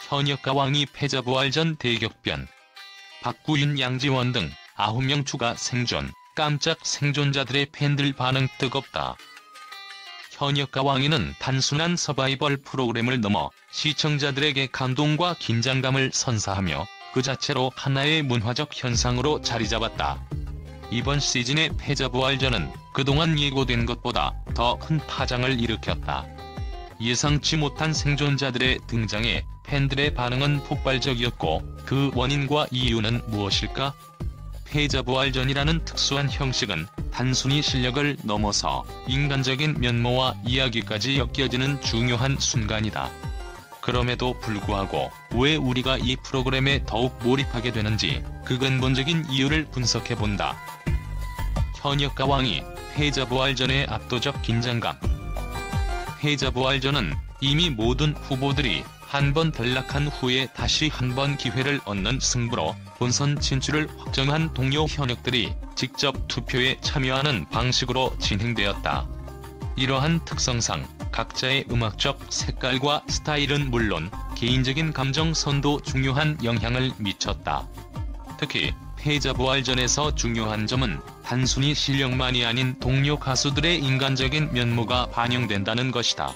현역과 왕이 패자부활전 대격변. 박구윤, 양지원 등 9명 추가 생존. 깜짝 생존자들의 팬들 반응 뜨겁다. 현역과 왕이는 단순한 서바이벌 프로그램을 넘어 시청자들에게 감동과 긴장감을 선사하며 그 자체로 하나의 문화적 현상으로 자리잡았다. 이번 시즌의 패자부활전은 그동안 예고된 것보다 더 큰 파장을 일으켰다. 예상치 못한 생존자들의 등장에 팬들의 반응은 폭발적이었고, 그 원인과 이유는 무엇일까? 패자부활전이라는 특수한 형식은 단순히 실력을 넘어서 인간적인 면모와 이야기까지 엮여지는 중요한 순간이다. 그럼에도 불구하고 왜 우리가 이 프로그램에 더욱 몰입하게 되는지 그 근본적인 이유를 분석해본다. 현역과 왕이 패자부활전의 압도적 긴장감. 패자부활전은 이미 모든 후보들이 한 번 전락한 후에 다시 한 번 기회를 얻는 승부로 본선 진출을 확정한 동료 현역들이 직접 투표에 참여하는 방식으로 진행되었다. 이러한 특성상 각자의 음악적 색깔과 스타일은 물론 개인적인 감정선도 중요한 영향을 미쳤다. 특히 패자부활전에서 중요한 점은 단순히 실력만이 아닌 동료 가수들의 인간적인 면모가 반영된다는 것이다.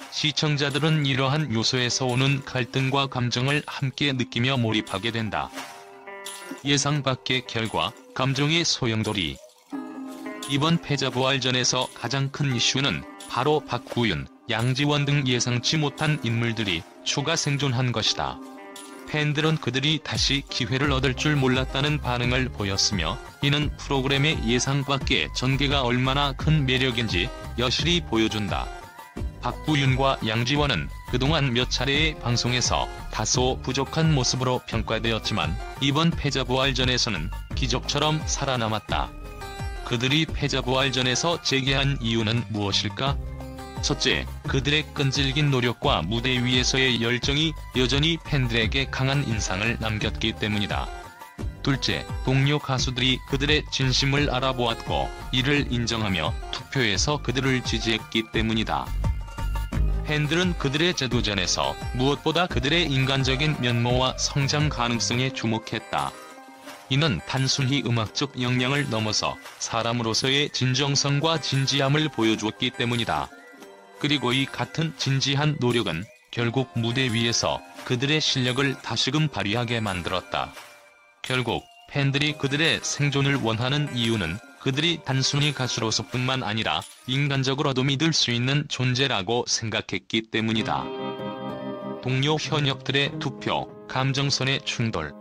시청자들은 이러한 요소에서 오는 갈등과 감정을 함께 느끼며 몰입하게 된다. 예상 밖의 결과, 감정의 소용돌이. 이번 패자부활전에서 가장 큰 이슈는 바로 박구윤, 양지원 등 예상치 못한 인물들이 추가 생존한 것이다. 팬들은 그들이 다시 기회를 얻을 줄 몰랐다는 반응을 보였으며, 이는 프로그램의 예상 밖의 전개가 얼마나 큰 매력인지 여실히 보여준다. 박구윤과 양지원은 그동안 몇 차례의 방송에서 다소 부족한 모습으로 평가되었지만 이번 패자부활전에서는 기적처럼 살아남았다. 그들이 패자부활전에서 재개한 이유는 무엇일까? 첫째, 그들의 끈질긴 노력과 무대 위에서의 열정이 여전히 팬들에게 강한 인상을 남겼기 때문이다. 둘째, 동료 가수들이 그들의 진심을 알아보았고 이를 인정하며 투표에서 그들을 지지했기 때문이다. 팬들은 그들의 재도전에서 무엇보다 그들의 인간적인 면모와 성장 가능성에 주목했다. 이는 단순히 음악적 역량을 넘어서 사람으로서의 진정성과 진지함을 보여주었기 때문이다. 그리고 이 같은 진지한 노력은 결국 무대 위에서 그들의 실력을 다시금 발휘하게 만들었다. 결국 팬들이 그들의 생존을 원하는 이유는 그들이 단순히 가수로서뿐만 아니라 인간적으로도 믿을 수 있는 존재라고 생각했기 때문이다. 동료 현역들의 투표, 감정선의 충돌.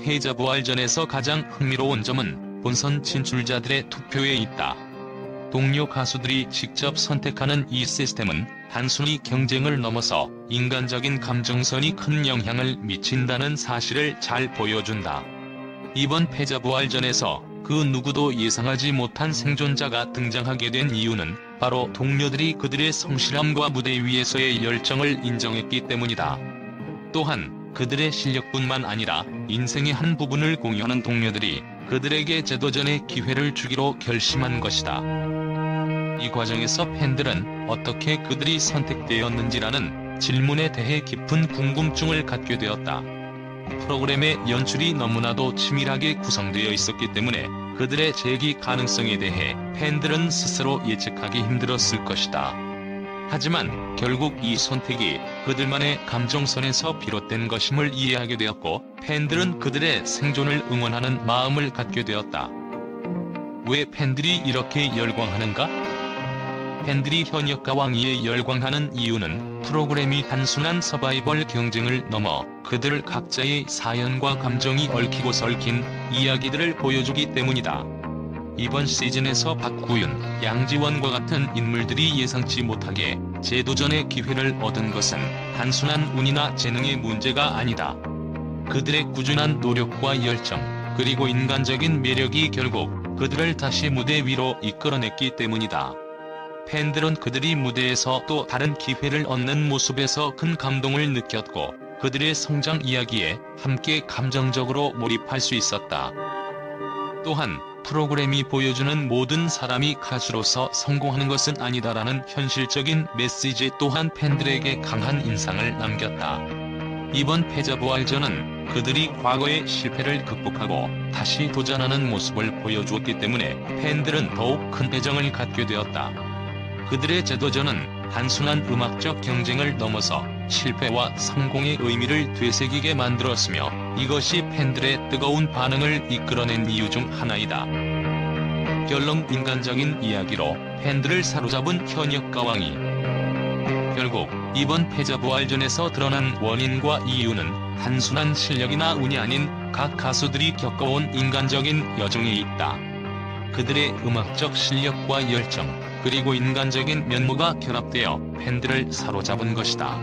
패자부활전에서 가장 흥미로운 점은 본선 진출자들의 투표에 있다. 동료 가수들이 직접 선택하는 이 시스템은 단순히 경쟁을 넘어서 인간적인 감정선이 큰 영향을 미친다는 사실을 잘 보여준다. 이번 패자부활전에서 그 누구도 예상하지 못한 생존자가 등장하게 된 이유는 바로 동료들이 그들의 성실함과 무대 위에서의 열정을 인정했기 때문이다. 또한 그들의 실력뿐만 아니라 인생의 한 부분을 공유하는 동료들이 그들에게 재도전의 기회를 주기로 결심한 것이다. 이 과정에서 팬들은 어떻게 그들이 선택되었는지라는 질문에 대해 깊은 궁금증을 갖게 되었다. 프로그램의 연출이 너무나도 치밀하게 구성되어 있었기 때문에 그들의 재기 가능성에 대해 팬들은 스스로 예측하기 힘들었을 것이다. 하지만 결국 이 선택이 그들만의 감정선에서 비롯된 것임을 이해하게 되었고, 팬들은 그들의 생존을 응원하는 마음을 갖게 되었다. 왜 팬들이 이렇게 열광하는가? 팬들이 현역과 왕위에 열광하는 이유는 프로그램이 단순한 서바이벌 경쟁을 넘어 그들 각자의 사연과 감정이 얽히고 설킨 이야기들을 보여주기 때문이다. 이번 시즌에서 박구윤, 양지원과 같은 인물들이 예상치 못하게 재도전의 기회를 얻은 것은 단순한 운이나 재능의 문제가 아니다. 그들의 꾸준한 노력과 열정, 그리고 인간적인 매력이 결국 그들을 다시 무대 위로 이끌어냈기 때문이다. 팬들은 그들이 무대에서 또 다른 기회를 얻는 모습에서 큰 감동을 느꼈고, 그들의 성장 이야기에 함께 감정적으로 몰입할 수 있었다. 또한 프로그램이 보여주는 모든 사람이 가수로서 성공하는 것은 아니다라는 현실적인 메시지 또한 팬들에게 강한 인상을 남겼다. 이번 패자부활전은 그들이 과거의 실패를 극복하고 다시 도전하는 모습을 보여주었기 때문에 팬들은 더욱 큰 애정을 갖게 되었다. 그들의 재도전은 단순한 음악적 경쟁을 넘어서 실패와 성공의 의미를 되새기게 만들었으며 이것이 팬들의 뜨거운 반응을 이끌어낸 이유 중 하나이다. 결론 인간적인 이야기로 팬들을 사로잡은 현역과 왕이. 결국 이번 패자부활전에서 드러난 원인과 이유는 단순한 실력이나 운이 아닌 각 가수들이 겪어온 인간적인 여정에 있다. 그들의 음악적 실력과 열정, 그리고 인간적인 면모가 결합되어 팬들을 사로잡은 것이다.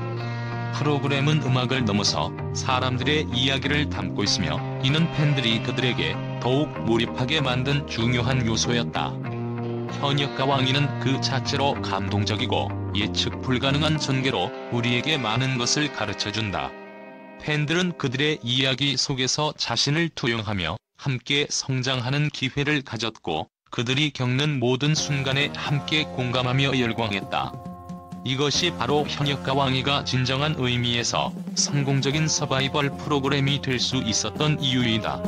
프로그램은 음악을 넘어서 사람들의 이야기를 담고 있으며 이는 팬들이 그들에게 더욱 몰입하게 만든 중요한 요소였다. 현역과 왕이는 그 자체로 감동적이고 예측 불가능한 전개로 우리에게 많은 것을 가르쳐준다. 팬들은 그들의 이야기 속에서 자신을 투영하며 함께 성장하는 기회를 가졌고 그들이 겪는 모든 순간에 함께 공감하며 열광했다. 이것이 바로 현역과 왕이가 진정한 의미에서 성공적인 서바이벌 프로그램이 될 수 있었던 이유이다.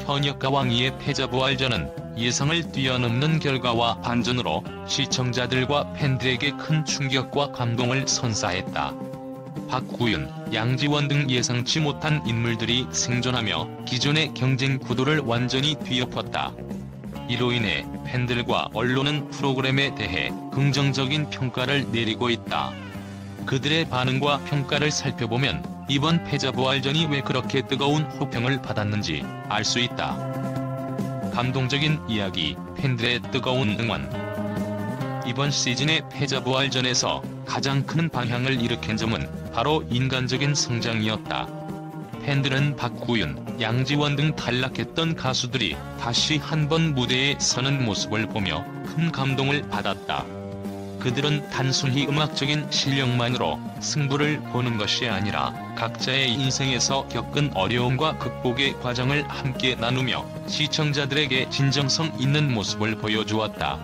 현역과 왕이의 패자부활전은 예상을 뛰어넘는 결과와 반전으로 시청자들과 팬들에게 큰 충격과 감동을 선사했다. 박구윤, 양지원 등 예상치 못한 인물들이 생존하며 기존의 경쟁 구도를 완전히 뒤엎었다. 이로 인해 팬들과 언론은 프로그램에 대해 긍정적인 평가를 내리고 있다. 그들의 반응과 평가를 살펴보면 이번 패자부활전이 왜 그렇게 뜨거운 호평을 받았는지 알 수 있다. 감동적인 이야기, 팬들의 뜨거운 응원. 이번 시즌의 패자부활전에서 가장 큰 방향을 일으킨 점은 바로 인간적인 성장이었다. 팬들은 박구윤, 양지원 등 탈락했던 가수들이 다시 한번 무대에 서는 모습을 보며 큰 감동을 받았다. 그들은 단순히 음악적인 실력만으로 승부를 보는 것이 아니라 각자의 인생에서 겪은 어려움과 극복의 과정을 함께 나누며 시청자들에게 진정성 있는 모습을 보여주었다.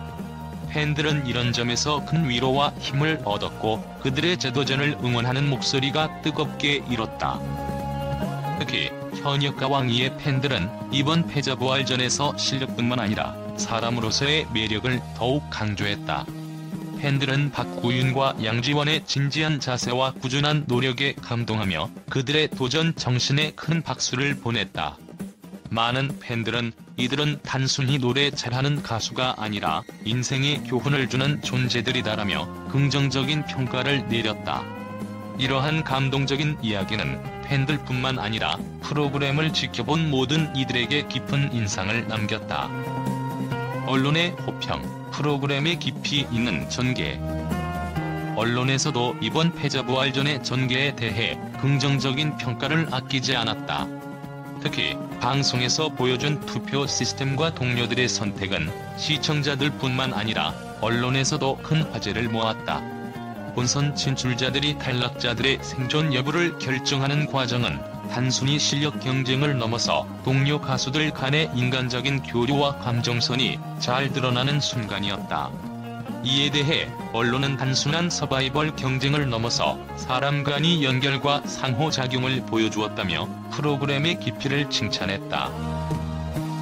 팬들은 이런 점에서 큰 위로와 힘을 얻었고 그들의 재도전을 응원하는 목소리가 뜨겁게 일었다. 특히 현역과 왕이의 팬들은 이번 패자부활전에서 실력뿐만 아니라 사람으로서의 매력을 더욱 강조했다. 팬들은 박구윤과 양지원의 진지한 자세와 꾸준한 노력에 감동하며 그들의 도전 정신에 큰 박수를 보냈다. 많은 팬들은 이들은 단순히 노래 잘하는 가수가 아니라 인생에 교훈을 주는 존재들이다라며 긍정적인 평가를 내렸다. 이러한 감동적인 이야기는 팬들뿐만 아니라 프로그램을 지켜본 모든 이들에게 깊은 인상을 남겼다. 언론의 호평, 프로그램의 깊이 있는 전개. 언론에서도 이번 패자부활전의 전개에 대해 긍정적인 평가를 아끼지 않았다. 특히 방송에서 보여준 투표 시스템과 동료들의 선택은 시청자들뿐만 아니라 언론에서도 큰 화제를 모았다. 본선 진출자들이 탈락자들의 생존 여부를 결정하는 과정은 단순히 실력 경쟁을 넘어서 동료 가수들 간의 인간적인 교류와 감정선이 잘 드러나는 순간이었다. 이에 대해 언론은 단순한 서바이벌 경쟁을 넘어서 사람 간의 연결과 상호작용을 보여주었다며 프로그램의 깊이를 칭찬했다.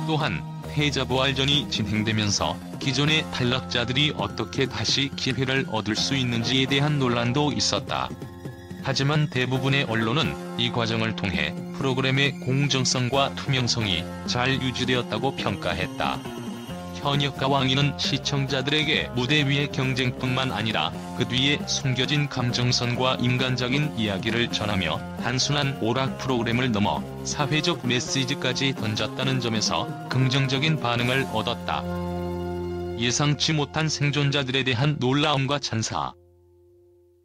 또한 패자부활전이 진행되면서 기존의 탈락자들이 어떻게 다시 기회를 얻을 수 있는지에 대한 논란도 있었다. 하지만 대부분의 언론은 이 과정을 통해 프로그램의 공정성과 투명성이 잘 유지되었다고 평가했다. 현역과 왕이는 시청자들에게 무대 위의 경쟁뿐만 아니라 그 뒤에 숨겨진 감정선과 인간적인 이야기를 전하며 단순한 오락 프로그램을 넘어 사회적 메시지까지 던졌다는 점에서 긍정적인 반응을 얻었다. 예상치 못한 생존자들에 대한 놀라움과 찬사.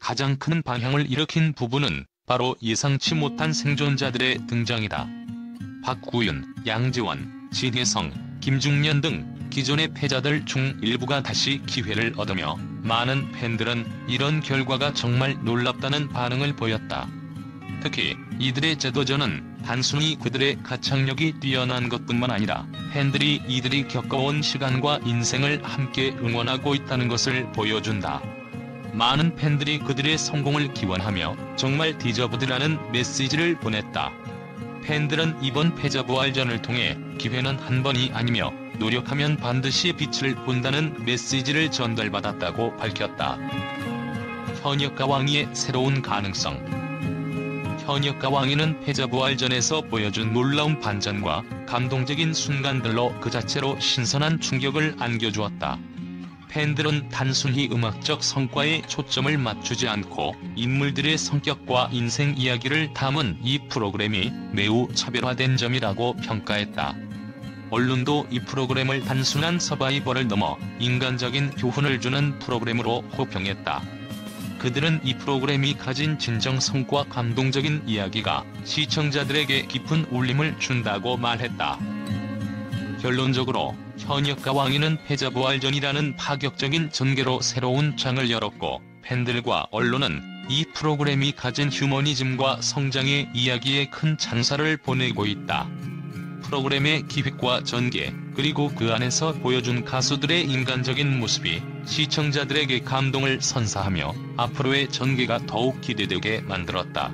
가장 큰 방향을 일으킨 부분은 바로 예상치 못한 생존자들의 등장이다. 박구윤, 양지원, 진혜성, 김중년 등 기존의 패자들 중 일부가 다시 기회를 얻으며 많은 팬들은 이런 결과가 정말 놀랍다는 반응을 보였다. 특히 이들의 재도전은 단순히 그들의 가창력이 뛰어난 것뿐만 아니라 팬들이 이들이 겪어온 시간과 인생을 함께 응원하고 있다는 것을 보여준다. 많은 팬들이 그들의 성공을 기원하며 정말 디저브드라는 메시지를 보냈다. 팬들은 이번 패자부활전을 통해 기회는 한 번이 아니며 노력하면 반드시 빛을 본다는 메시지를 전달받았다고 밝혔다. 현역과 왕위의 새로운 가능성. 현역과 왕위는 패자부활전에서 보여준 놀라운 반전과 감동적인 순간들로 그 자체로 신선한 충격을 안겨주었다. 팬들은 단순히 음악적 성과에 초점을 맞추지 않고 인물들의 성격과 인생 이야기를 담은 이 프로그램이 매우 차별화된 점이라고 평가했다. 언론도 이 프로그램을 단순한 서바이벌을 넘어 인간적인 교훈을 주는 프로그램으로 호평했다. 그들은 이 프로그램이 가진 진정성과 감동적인 이야기가 시청자들에게 깊은 울림을 준다고 말했다. 결론적으로 현역과 왕위는 패자부활전이라는 파격적인 전개로 새로운 장을 열었고, 팬들과 언론은 이 프로그램이 가진 휴머니즘과 성장의 이야기에 큰 찬사를 보내고 있다. 프로그램의 기획과 전개, 그리고 그 안에서 보여준 가수들의 인간적인 모습이 시청자들에게 감동을 선사하며 앞으로의 전개가 더욱 기대되게 만들었다.